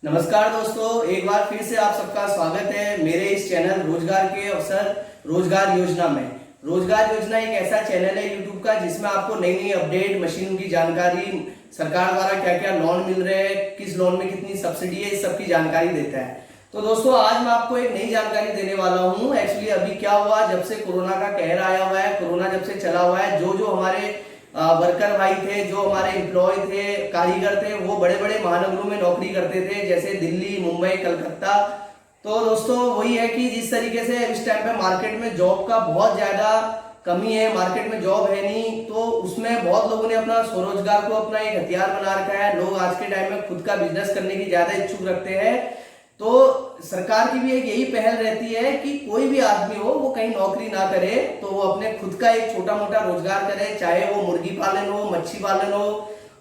नमस्कार दोस्तों, एक बार फिर से आप सबका स्वागत है मेरे इस चैनल रोजगार के अवसर रोजगार योजना में। रोजगार योजना एक ऐसा चैनल है यूट्यूब का जिसमें आपको नई नई अपडेट, मशीनों की जानकारी, सरकार द्वारा क्या क्या लोन मिल रहे हैं, किस लोन में कितनी सब्सिडी है, इस सब की जानकारी देता है। तो दोस्तों आज मैं आपको एक नई जानकारी देने वाला हूँ। एक्चुअली अभी क्या हुआ, जब से कोरोना का कहर आया हुआ है, कोरोना जब से चला हुआ है, जो जो हमारे वर्कर भाई थे, जो हमारे एम्प्लॉय थे, कारीगर थे, वो बड़े बड़े महानगरों में नौकरी करते थे, जैसे दिल्ली, मुंबई, कलकत्ता। तो दोस्तों वही है कि जिस तरीके से इस टाइम पे मार्केट में जॉब का बहुत ज्यादा कमी है, मार्केट में जॉब है नहीं, तो उसमें बहुत लोगों ने अपना स्वरोजगार को अपना एक हथियार बना रखा है। लोग आज के टाइम में खुद का बिजनेस करने की ज्यादा इच्छुक रखते हैं। तो सरकार की भी एक यही पहल रहती है कि कोई भी आदमी हो वो कहीं नौकरी ना करे, तो वो अपने खुद का एक छोटा मोटा रोजगार करे, चाहे वो मुर्गी पालन हो, मच्छी पालन हो,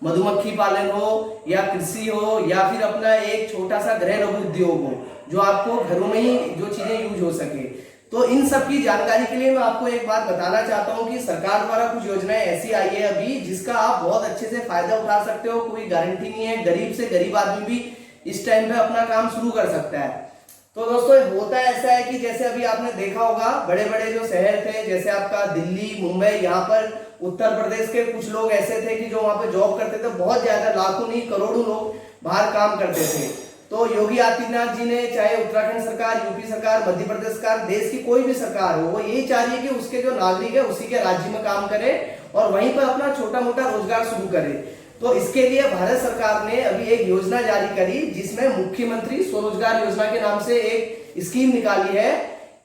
मधुमक्खी पालन हो, या कृषि हो, या फिर अपना एक छोटा सा गृह लघु उद्योग हो, जो आपको घरों में ही जो चीजें यूज हो सके। तो इन सब की जानकारी के लिए मैं आपको एक बात बताना चाहता हूँ कि सरकार द्वारा कुछ योजनाएं ऐसी आई है अभी जिसका आप बहुत अच्छे से फायदा उठा सकते हो। कोई गारंटी नहीं है, गरीब से गरीब आदमी भी इस टाइम पे अपना काम शुरू कर सकता है। तो दोस्तों होता ऐसा है कि जैसे अभी आपने देखा होगा, बड़े बड़े जो शहर थे, जैसे आपका दिल्ली, मुंबई, यहाँ पर उत्तर प्रदेश के कुछ लोग ऐसे थे कि जो वहां पे जॉब करते थे, बहुत ज्यादा, लाखों नहीं करोड़ों लोग बाहर काम करते थे। तो योगी आदित्यनाथ जी ने, चाहे उत्तराखंड सरकार, यूपी सरकार, मध्य प्रदेश सरकार, देश की कोई भी सरकार हो, वो यही चाह रही है कि उसके जो नागरिक है उसी के राज्य में काम करे और वहीं पर अपना छोटा मोटा रोजगार शुरू करे। तो इसके लिए भारत सरकार ने अभी एक योजना जारी करी जिसमें मुख्यमंत्री स्वरोजगार योजना के नाम से एक स्कीम निकाली है।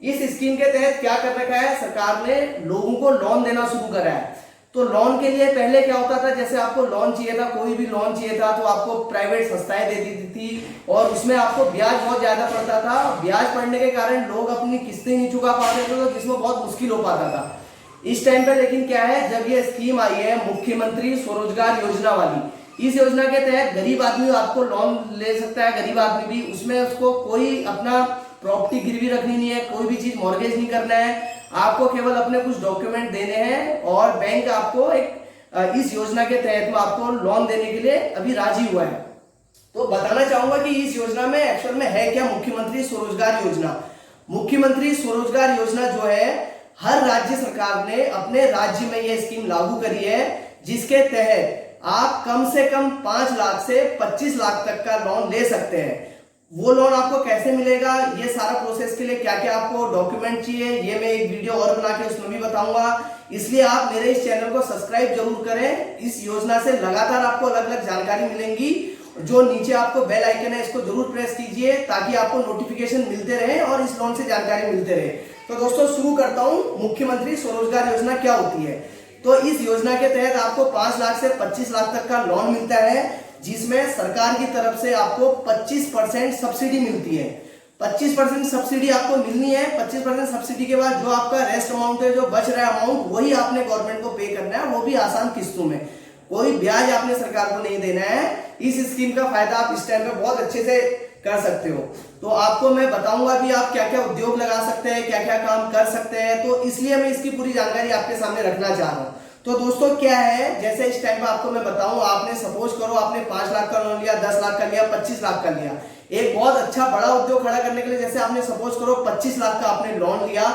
इस स्कीम के तहत क्या कर रखा है, सरकार ने लोगों को लोन देना शुरू करा है। तो लोन के लिए पहले क्या होता था, जैसे आपको लोन चाहिए था, कोई भी लोन चाहिए था, तो आपको प्राइवेट संस्थाएं दे देती थी और उसमें आपको ब्याज बहुत ज्यादा पड़ता था। ब्याज पड़ने के कारण लोग अपनी किस्तें नहीं चुका पाते थे, तो जिसमें बहुत मुश्किल हो पाता था। इस टाइम पे लेकिन क्या है, जब ये स्कीम आई है मुख्यमंत्री स्वरोजगार योजना वाली, इस योजना के तहत गरीब आदमी आपको लोन ले सकता है। गरीब आदमी भी, उसमें उसको कोई अपना प्रॉपर्टी गिरवी रखनी नहीं है, कोई भी चीज मॉर्गेज नहीं करना है, आपको केवल अपने कुछ डॉक्यूमेंट देने हैं और बैंक आपको एक इस योजना के तहत में आपको लोन देने के लिए अभी राजी हुआ है। तो बताना चाहूंगा कि इस योजना में एक्चुअल में है क्या मुख्यमंत्री स्वरोजगार योजना। मुख्यमंत्री स्वरोजगार योजना जो है, हर राज्य सरकार ने अपने राज्य में यह स्कीम लागू करी है, जिसके तहत आप कम से कम 5 लाख से 25 लाख तक का लोन ले सकते हैं। वो लोन आपको कैसे मिलेगा, ये सारा प्रोसेस के लिए क्या क्या आपको डॉक्यूमेंट चाहिए, ये मैं एक वीडियो और बना के उसमें भी बताऊंगा। इसलिए आप मेरे इस चैनल को सब्सक्राइब जरूर करें। इस योजना से लगातार आपको अलग अलग जानकारी मिलेंगी। जो नीचे आपको बेल आइकन है, इसको जरूर प्रेस कीजिए ताकि आपको नोटिफिकेशन मिलते रहे और इस लोन से जानकारी मिलते रहे। तो दोस्तों शुरू करता हूं, मुख्यमंत्री स्वरोजगार योजना क्या होती है। तो इस योजना के तहत आपको 5 लाख से 25 लाख तक का लोन मिलता है, जिसमें सरकार की तरफ से आपको 25% सब्सिडी मिलती है। 25% सब्सिडी आपको मिलनी है। 25% सब्सिडी के बाद जो आपका रेस्ट अमाउंट है, जो बच रहा है अमाउंट, वही आपने गवर्नमेंट को पे करना है, वो भी आसान किस्तों में। कोई ब्याज आपने सरकार को नहीं देना है। इस स्कीम का फायदा आप इस टाइम पे बहुत अच्छे से कर सकते हो। तो आपको मैं बताऊंगा भी आप क्या क्या उद्योग लगा सकते हैं, क्या क्या काम कर सकते हैं। तो इसलिए मैं इसकी पूरी जानकारी आपके सामने रखना चाह रहा हूं। तो दोस्तों क्या है, जैसे इस टाइम पे आपको मैं बताऊं, आपने सपोज करो आपने 5 लाख का लोन लिया, 10 लाख का लिया, 25 लाख का लिया। एक बहुत अच्छा बड़ा उद्योग खड़ा करने के लिए, जैसे आपने सपोज करो 25 लाख का आपने लोन लिया,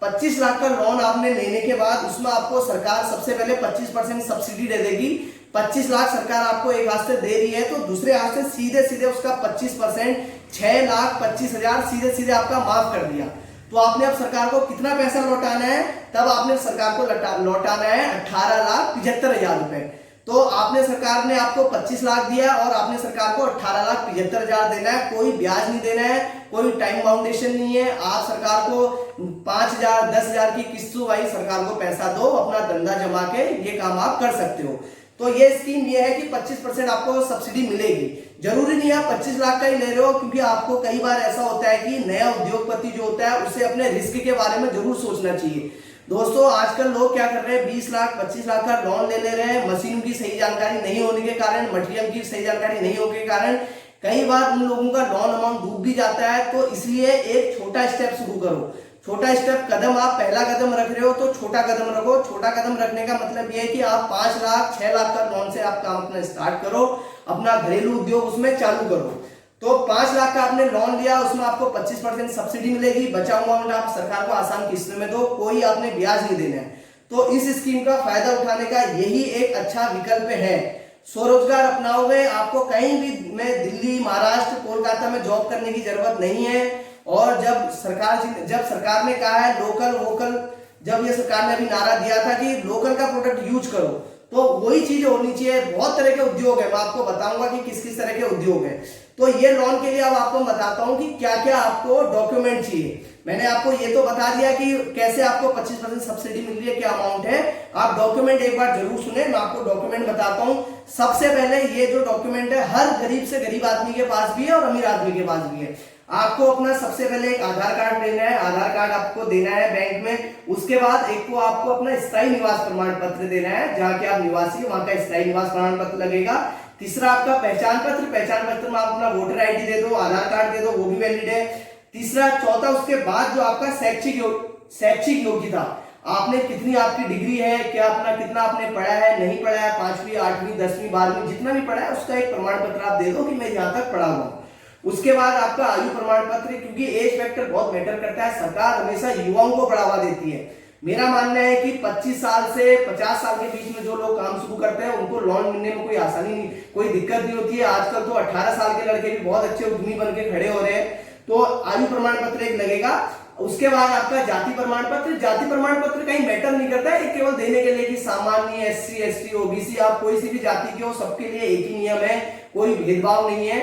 25 लाख का लोन आपने लेने के बाद उसमें आपको सरकार सबसे पहले 25% सब्सिडी दे देगी। 25 लाख सरकार आपको एक हाथ से दे रही है, तो दूसरे हाथ से सीधे सीधे उसका 25% 6,25,000 सीधे सीधे आपका माफ कर दिया। तो आपने अब सरकार को कितना पैसा लौटाना है, तब आपने सरकार को लौटाना है 18,75,000 रुपए। तो आपने, सरकार ने आपको 25 लाख दिया और आपने सरकार को 18,75,000 देना है। कोई ब्याज नहीं देना है, कोई टाइम बाउंडेशन नहीं है। आप सरकार को 5,000 10,000 की किस्तों वाइज सरकार को पैसा दो, अपना धंधा जमा के ये काम आप कर सकते हो। तो ये स्कीम ये है कि 25% आपको सब्सिडी मिलेगी। जरूरी नहीं है 25 लाख का ही ले रहे हो, क्योंकि आपको कई बार ऐसा होता है कि नया उद्योगपति जो होता है उसे अपने रिस्क के बारे में जरूर सोचना चाहिए। दोस्तों आजकल लोग क्या कर रहे हैं, 20 लाख 25 लाख का लोन ले रहे हैं। मशीन की सही जानकारी नहीं होने के कारण, मटेरियल की सही जानकारी नहीं होने के कारण कई बार उन लोगों का लोन अमाउंट डूब भी जाता है। तो इसलिए एक छोटा स्टेप शुरू करो। छोटा स्टेप कदम, आप पहला कदम रख रहे हो तो छोटा कदम रखो। छोटा कदम रखने का मतलब यह है कि आप 5 लाख 6 लाख का लोन से आप काम अपना स्टार्ट करो, अपना घरेलू उद्योग उसमें चालू करो। तो 5 लाख का आपने लोन लिया, उसमें आपको 25% सब्सिडी मिलेगी, बचा हुआ अमाउंट आप सरकार को आसान किस्त में दो, कोई आपने ब्याज नहीं देना है। तो इस स्कीम का फायदा उठाने का यही एक अच्छा विकल्प है। स्वरोजगार अपनाओगे, आपको कहीं भी में दिल्ली, महाराष्ट्र, कोलकाता में जॉब करने की जरूरत नहीं है। और जब सरकार ने कहा है लोकल वोकल, जब ये सरकार ने अभी नारा दिया था कि लोकल का प्रोडक्ट यूज करो, तो वही चीज होनी चाहिए। बहुत तरह के उद्योग है, मैं आपको बताऊंगा कि किस किस तरह के उद्योग है। तो ये लोन के लिए अब आपको बताता हूं कि क्या क्या आपको डॉक्यूमेंट चाहिए। मैंने आपको ये तो बता दिया कि कैसे आपको 25% सब्सिडी मिल रही है, क्या अमाउंट है। आप डॉक्यूमेंट एक बार जरूर सुने, मैं आपको डॉक्यूमेंट बताता हूं। सबसे पहले ये जो डॉक्यूमेंट है हर गरीब से गरीब आदमी के पास भी है और अमीर आदमी के पास भी है। आपको अपना सबसे पहले एक आधार कार्ड लेना है, आधार कार्ड आपको देना है बैंक में। उसके बाद एक को आपको अपना स्थायी निवास प्रमाण पत्र देना है, जहां के आप निवासी वहां का स्थायी निवास प्रमाण पत्र लगेगा। तीसरा आपका पहचान पत्र, पहचान पत्र में आप अपना वोटर आईडी दे दो, आधार कार्ड दे दो, वो भी वैलिड है। तीसरा, चौथा, उसके बाद जो आपका शैक्षिक योग्यता, आपने कितनी आपकी डिग्री है, क्या अपना कितना आपने पढ़ा है, नहीं पढ़ा है, 5वीं 8वीं 10वीं 12वीं जितना भी पढ़ा है उसका एक प्रमाण पत्र आप दे दो कि मैं यहाँ तक पढ़ा हुआ। उसके बाद आपका आयु प्रमाण पत्र, क्योंकि एज फैक्टर बहुत मैटर करता है। सरकार हमेशा युवाओं को बढ़ावा देती है। मेरा मानना है कि 25 साल से 50 साल के बीच में जो लोग काम शुरू करते हैं उनको लोन मिलने में कोई आसानी नहीं, कोई दिक्कत नहीं होती है। आजकल तो 18 साल के लड़के भी बहुत अच्छे उद्यमी बन के खड़े हो रहे हैं। तो आयु प्रमाण पत्र एक लगेगा। उसके बाद आपका जाति प्रमाण पत्र, जाति प्रमाण पत्र कहीं मैटर नहीं करता है, केवल देने के लिए कि सामान्य, एससी, एसटी, ओबीसी, आप कोई सी भी जाति के हो, सबके लिए एक ही नियम है, कोई भेदभाव नहीं है।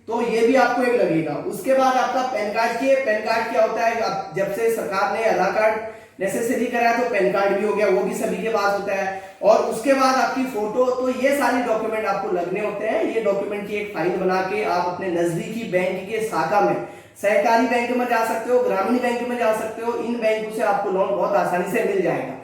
तो ये भी आपको एक लगेगा। उसके बाद आपका पैन कार्ड की, पैन कार्ड क्या होता है, जब से सरकार ने आधार कार्ड नेसेसरी कराया तो पैन कार्ड भी हो गया, वो भी सभी के पास होता है। और उसके बाद आपकी फोटो, तो ये सारी डॉक्यूमेंट आपको लगने होते हैं। ये डॉक्यूमेंट की एक फाइल बना के आप अपने नजदीकी बैंक के शाखा में, सहकारी बैंक में जा सकते हो, ग्रामीण बैंक में जा सकते हो, इन बैंकों से आपको लोन बहुत आसानी से मिल जाएगा।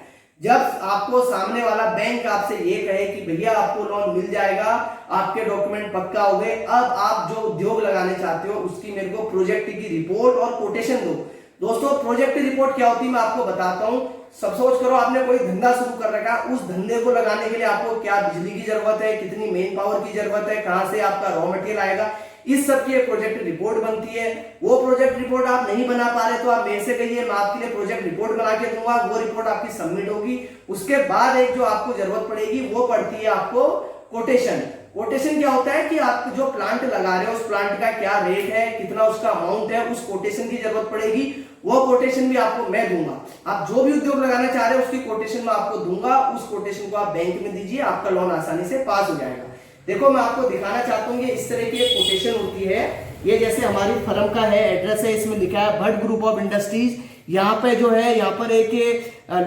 जब आपको सामने वाला बैंक आपसे ये कहे कि भैया आपको लोन मिल जाएगा, आपके डॉक्यूमेंट पक्का हो गए, अब आप जो उद्योग लगाने चाहते हो उसकी मेरे को प्रोजेक्ट की रिपोर्ट और कोटेशन दो। दोस्तों, प्रोजेक्ट रिपोर्ट क्या होती है मैं आपको बताता हूं। सब सोच करो आपने कोई धंधा शुरू कर रखा, उस धंधे को लगाने के लिए आपको क्या बिजली की जरूरत है, कितनी मेन पावर की जरूरत है, कहां से आपका रॉ मटेरियल आएगा, इस सब की एक प्रोजेक्ट रिपोर्ट बनती है। वो प्रोजेक्ट रिपोर्ट आप नहीं बना पा रहे तो आप मेरे से कहिए, मैं आपके लिए प्रोजेक्ट रिपोर्ट बना के दूंगा। वो रिपोर्ट आपकी सबमिट होगी। उसके बाद एक जो आपको जरूरत पड़ेगी वो पड़ती है आपको कोटेशन। कोटेशन क्या होता है कि आप जो प्लांट लगा रहे हो उस प्लांट का क्या रेट है, कितना उसका अमाउंट है, उस कोटेशन की जरूरत पड़ेगी। वो कोटेशन भी आपको मैं दूंगा। आप जो भी उद्योग लगाना चाह रहे हो उसकी कोटेशन मैं आपको दूंगा। उस कोटेशन को आप बैंक में दीजिए, आपका लोन आसानी से पास हो जाएगा। देखो, मैं आपको दिखाना चाहता हूँ कि इस तरह की एक कोटेशन होती है। ये जैसे हमारी फर्म का है, एड्रेस है, इसमें लिखा है भट्ट ग्रुप ऑफ इंडस्ट्रीज। यहाँ पे जो है, यहाँ पर एक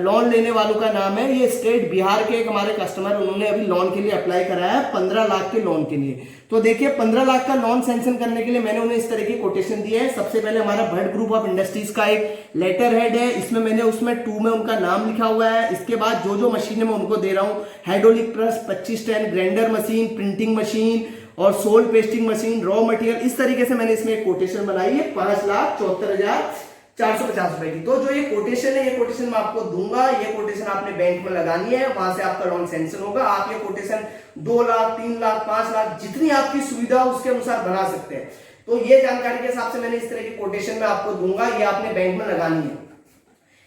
लोन लेने वालों का नाम है, ये स्टेट बिहार के एक हमारे कस्टमर, उन्होंने अभी लोन के लिए अप्लाई कराया है 15 लाख के लोन के लिए। तो देखिए, 15 लाख का लोन सैंक्शन करने के लिए मैंने उन्हें इस तरह की कोटेशन दी है। सबसे पहले हमारा भट्ट ग्रुप ऑफ इंडस्ट्रीज का एक लेटर हेड है, इसमें मैंने उसमें 2 में उनका नाम लिखा हुआ है। इसके बाद जो जो मशीनें मैं उनको दे रहा हूँ, hydraulic press 2510, grinder machine, printing machine और solder pasting machine, raw material, इस तरीके से मैंने इसमें एक कोटेशन बनाई है 5,74,450 रुपए की। तो जो ये कोटेशन है, ये कोटेशन मैं आपको दूंगा। ये कोटेशन आपने बैंक में लगानी है, वहां से आपका लोन सैंक्शन होगा। आप ये कोटेशन 2 लाख, 3 लाख, 5 लाख, जितनी आपकी सुविधा उसके अनुसार बना सकते हैं। तो ये जानकारी के हिसाब से मैंने इस तरह की कोटेशन में आपको दूंगा, ये आपने बैंक में लगानी है।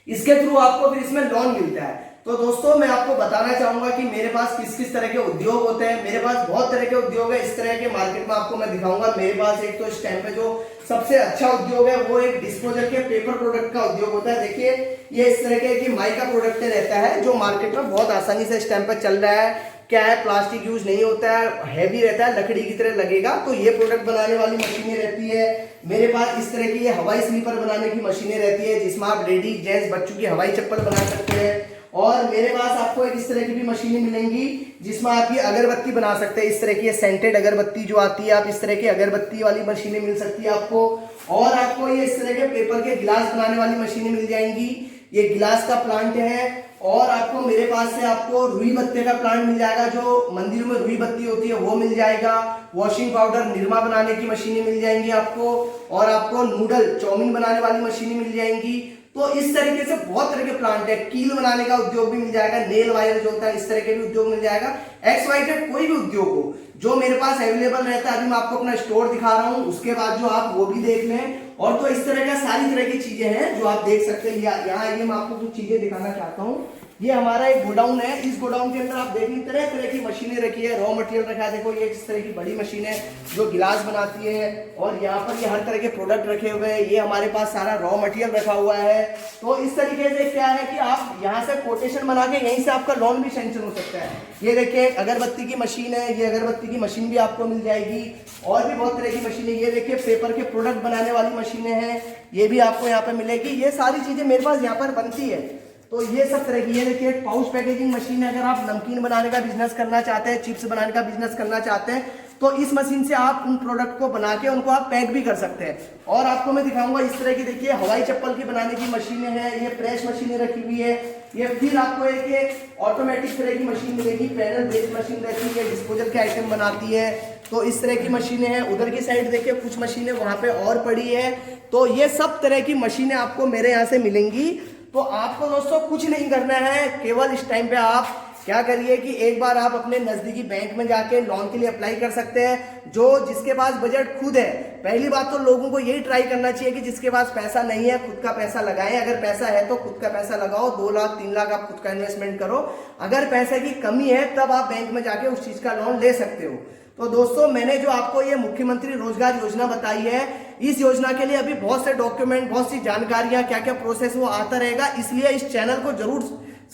इसके थ्रू आपको फिर इसमें लोन मिलता है। तो दोस्तों, मैं आपको बताना चाहूंगा कि मेरे पास किस किस तरह के उद्योग होते हैं। मेरे पास बहुत तरह के उद्योग है। इस तरह के मार्केट में आपको मैं दिखाऊंगा। मेरे पास एक तो इस टाइम पे जो सबसे अच्छा उद्योग है वो एक डिस्पोजल के पेपर प्रोडक्ट का उद्योग होता है। देखिए, ये इस तरह के माइका प्रोडक्ट रहता है जो मार्केट में बहुत आसानी से इस टाइम पर चल रहा है। क्या है, प्लास्टिक यूज नहीं होता है, हैवी रहता है, लकड़ी की तरह लगेगा। तो ये प्रोडक्ट बनाने वाली मशीनें रहती है। मेरे पास इस तरह की ये हवाई स्लीपर बनाने की मशीनें रहती है, जिसमें आप लेडीज जेंट्स बच्चों की हवाई चप्पल बना सकते हैं। और मेरे पास आपको एक इस तरह की भी मशीनें मिलेंगी जिसमें आप ये अगरबत्ती बना सकते हैं। इस तरह की सेंटेड अगरबत्ती जो आती है, आप इस तरह की अगरबत्ती वाली मशीनें मिल सकती है आपको। और आपको ये इस तरह के पेपर के गिलास बनाने वाली मशीनें मिल जाएंगी। ये गिलास का प्लांट है। और आपको मेरे पास से आपको रुई बत्ते का प्लांट मिल जाएगा, जो मंदिरों में रुई बत्ती होती है वो मिल जाएगा। वॉशिंग पाउडर, निरमा बनाने की मशीनें मिल जाएंगी आपको। और आपको नूडल, चाउमीन बनाने वाली मशीनें मिल जाएंगी। तो इस तरीके से बहुत तरह के प्लांट है। कील बनाने का उद्योग भी मिल जाएगा, नेल वायर जो होता है इस तरह के भी उद्योग मिल जाएगा। XYZ कोई भी उद्योग हो, जो मेरे पास अवेलेबल रहता है। अभी मैं आपको अपना स्टोर दिखा रहा हूँ, उसके बाद जो आप वो भी देख लें। और तो इस तरह का सारी तरह की चीजें हैं जो आप देख सकते हैं। यहाँ ये मैं आपको कुछ चीजें दिखाना चाहता हूँ। ये हमारा एक गोडाउन है। इस गोडाउन के अंदर आप देखिए तरह तरह की मशीनें रखी है, रॉ मटेरियल रखा है। देखो ये इस तरह की बड़ी मशीन है जो गिलास बनाती है, और यहाँ पर ये हर तरह के प्रोडक्ट रखे हुए हैं। ये हमारे पास सारा रॉ मटेरियल रखा हुआ है। तो इस तरीके से क्या है कि आप यहाँ से कोटेशन बना के यहीं से आपका लोन भी सैंक्शन हो सकता है। ये देखिए अगरबत्ती की मशीन है, ये अगरबत्ती की मशीन भी आपको मिल जाएगी। और भी बहुत तरह की मशीनें, ये देखिए पेपर के प्रोडक्ट बनाने वाली मशीनें हैं, ये भी आपको यहाँ पे मिलेगी। ये सारी चीजें मेरे पास यहाँ पर बनती है। तो ये सब तरह की, ये देखिए पाउच पैकेजिंग मशीन है। अगर आप नमकीन बनाने का बिजनेस करना चाहते हैं, चिप्स बनाने का बिजनेस करना चाहते हैं, तो इस मशीन से आप उन प्रोडक्ट को बना के उनको आप पैक भी कर सकते हैं। और आपको मैं दिखाऊंगा इस तरह की, देखिए हवाई चप्पल की बनाने की मशीनें हैं, ये प्रेस मशीनें रखी हुई है। ये फिर आपको एक ऑटोमेटिक तरह की मशीन मिलेगी, पैनल बेस्ड मशीन रहती है, डिस्पोजल के आइटम बनाती है। तो इस तरह की मशीनें हैं। उधर की साइड देखिए कुछ मशीनें वहां पे और पड़ी है। तो ये सब तरह की मशीनें आपको मेरे यहाँ से मिलेंगी। तो आपको दोस्तों कुछ नहीं करना है, केवल इस टाइम पे आप क्या करिए कि एक बार आप अपने नजदीकी बैंक में जाके लोन के लिए अप्लाई कर सकते हैं। जो जिसके पास बजट खुद है, पहली बात तो लोगों को यही ट्राई करना चाहिए कि जिसके पास पैसा नहीं है खुद का पैसा लगाएं। अगर पैसा है तो खुद का पैसा लगाओ, 2 लाख 3 लाख आप खुद का इन्वेस्टमेंट करो। अगर पैसे की कमी है तब आप बैंक में जाके उस चीज का लोन ले सकते हो। तो दोस्तों मैंने जो आपको ये मुख्यमंत्री रोजगार योजना बताई है, इस योजना के लिए अभी बहुत से डॉक्यूमेंट, बहुत सी जानकारियां, क्या क्या प्रोसेस वो आता रहेगा। इसलिए इस चैनल को जरूर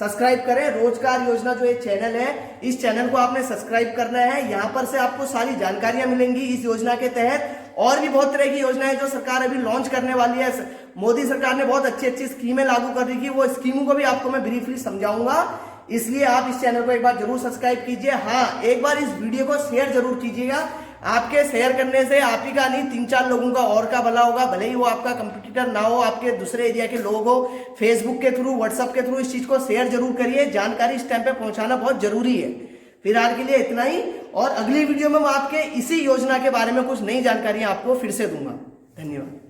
सब्सक्राइब करें। रोजगार योजना जो एक चैनल है, इस चैनल को आपने सब्सक्राइब करना है। यहाँ पर से आपको सारी जानकारियां मिलेंगी इस योजना के तहत। और भी बहुत तरह की योजनाएं जो सरकार अभी लॉन्च करने वाली है। मोदी सरकार ने बहुत अच्छी अच्छी स्कीमें लागू कर रही है, वो स्कीमों को भी आपको मैं ब्रीफली समझाऊंगा। इसलिए आप इस चैनल को एक बार जरूर सब्सक्राइब कीजिए। हाँ, एक बार इस वीडियो को शेयर जरूर कीजिएगा। आपके शेयर करने से आप ही का नहीं 3-4 लोगों का और का भला होगा। भले ही वो आपका कंपटीटर ना हो, आपके दूसरे एरिया के लोग हो। फेसबुक के थ्रू, व्हाट्सएप के थ्रू इस चीज को शेयर जरूर करिए। जानकारी इस टाइम पे पहुंचाना बहुत जरूरी है। फिलहाल के लिए इतना ही, और अगली वीडियो में मैं आपके इसी योजना के बारे में कुछ नई जानकारियां आपको फिर से दूंगा। धन्यवाद।